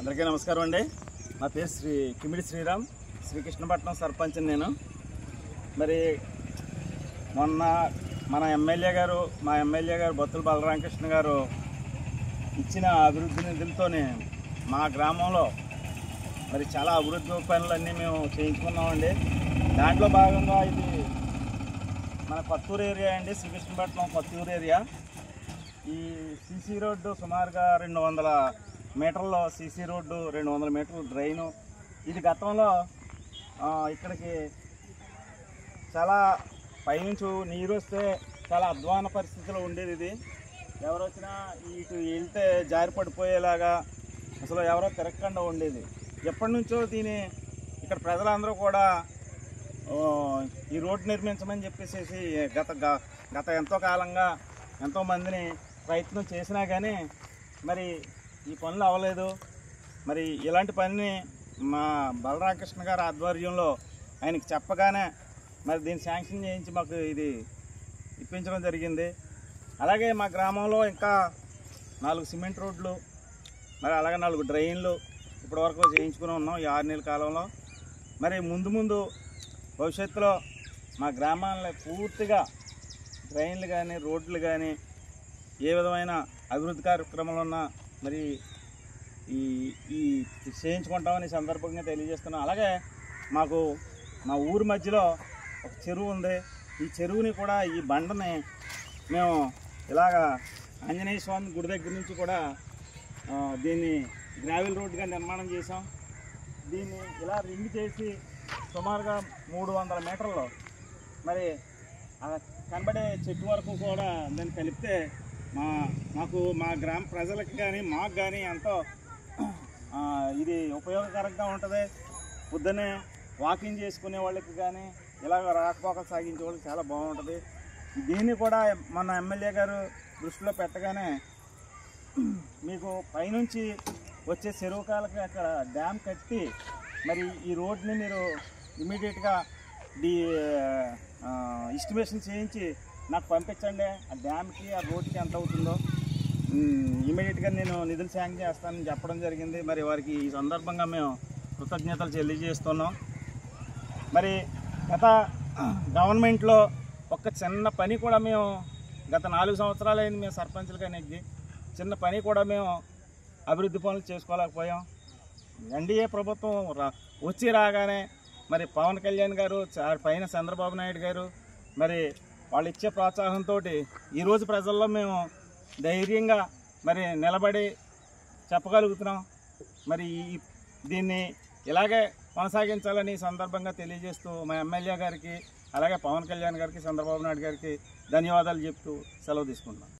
అందరికీ నమస్కారం అండి. నా పేరు కిమిడి శ్రీరామ్, శ్రీకృష్ణపట్నం సర్పంచ్. నేను మరి మొన్న మా ఎమ్మెల్యే గారు బొత్తుల బలరామకృష్ణ గారు ఇచ్చిన అభివృద్ధి నిధులతోనే మా గ్రామంలో మరి చాలా అభివృద్ధి పనులన్నీ మేము చేయించుకున్నామండి. దాంట్లో భాగంగా ఇది మన కొత్తూరు ఏరియా అండి, శ్రీకృష్ణపట్నం కొత్తూరు ఏరియా. ఈ సీసీ రోడ్డు సుమారుగా 200 మీటర్లు సీసీ రోడ్డు, 200 మీటర్లు డ్రైను. ఇది గతంలో ఇక్కడికి చాలా పైనుంచి నీరు వస్తే చాలా అధ్వాన పరిస్థితిలో ఉండేది. ఇది ఎవరు వచ్చినా ఇటు వెళ్తే జారి పడిపోయేలాగా అసలు ఎవరో తిరగకుండా ఉండేది. ఎప్పటి నుంచో దీని ఇక్కడ ప్రజలందరూ కూడా ఈ రోడ్డు నిర్మించమని చెప్పేసి గత ఎంతో కాలంగా ఎంతోమందిని ప్రయత్నం చేసినా కానీ మరి ఈ పనులు అవ్వలేదు. మరి ఇలాంటి పనిని మా బలరామకృష్ణ గారి ఆధ్వర్యంలో ఆయనకి చెప్పగానే మరి దీన్ని శాంక్షన్ చేయించి మాకు ఇది ఇప్పించడం జరిగింది. అలాగే మా గ్రామంలో ఇంకా 4 సిమెంట్ రోడ్లు, మరి అలాగే 4 డ్రైన్లు ఇప్పటివరకు చేయించుకుని ఉన్నాం ఈ 6 నెలల కాలంలో. మరి ముందు భవిష్యత్తులో మా గ్రామాల్లో పూర్తిగా డ్రైన్లు కానీ రోడ్లు కానీ ఏ విధమైన అభివృద్ధి కార్యక్రమాలు ఉన్నా మరి ఈ చేయించుకుంటామని సందర్భంగా తెలియజేస్తున్నాం. అలాగే మాకు మా ఊరి మధ్యలో ఒక చెరువు ఉంది. ఈ చెరువుని కూడా ఈ బండని మేము ఇలాగా ఆంజనేయ స్వామి గుడి దగ్గర నుంచి కూడా దీన్ని గ్రావెల్ రోడ్డుగా నిర్మాణం చేసాం. దీన్ని ఇలా రింగ్ చేసి సుమారుగా 300 మీటర్లు మరి కనబడే చెట్టు వరకు కూడా దాన్ని కలిపితే మా గ్రామ ప్రజలకు కానీ మాకు కానీ ఎంతో ఇది ఉపయోగకరంగా ఉంటుంది. పొద్దున్నే వాకింగ్ చేసుకునే వాళ్ళకి కానీ ఇలాగ రాకపోకలు సాగించే వాళ్ళకి చాలా బాగుంటుంది. దీన్ని కూడా మన ఎమ్మెల్యే గారు దృష్టిలో పెట్టగానే మీకు పైనుంచి వచ్చే చెరువు కాలకి అక్కడ డ్యామ్ కట్టి మరి ఈ రోడ్ని మీరు ఇమీడియట్గా ఎస్టిమేషన్ చేయించి నాకు పంపించండి. ఆ డ్యామ్కి ఆ రోడ్కి ఎంత అవుతుందో ఇమీడియట్గా నేను నిధులు శాంక్షన్ చేస్తానని చెప్పడం జరిగింది. మరి వారికి ఈ సందర్భంగా మేము కృతజ్ఞతలు తెలియజేస్తున్నాం. మరి గత గవర్నమెంట్లో ఒక చిన్న పని కూడా మేము గత 4 సంవత్సరాలు అయింది మేము సర్పంచులుగా నెగ్గి చిన్న పని కూడా మేము అభివృద్ధి పనులు చేసుకోలేకపోయాం. ఎన్డీఏ ప్రభుత్వం వచ్చి రాగానే మరి పవన్ కళ్యాణ్ గారు పైన చంద్రబాబు నాయుడు గారు మరి వాళ్ళు ఇచ్చే ప్రోత్సాహంతో ఈరోజు ప్రజల్లో మేము ధైర్యంగా మరి నిలబడి చెప్పగలుగుతున్నాం. మరి దీన్ని ఇలాగే కొనసాగించాలని సందర్భంగా తెలియజేస్తూ మా ఎమ్మెల్యే గారికి అలాగే పవన్ కళ్యాణ్ గారికి చంద్రబాబు నాయుడు గారికి ధన్యవాదాలు చెప్తూ సెలవు తీసుకుంటున్నాం.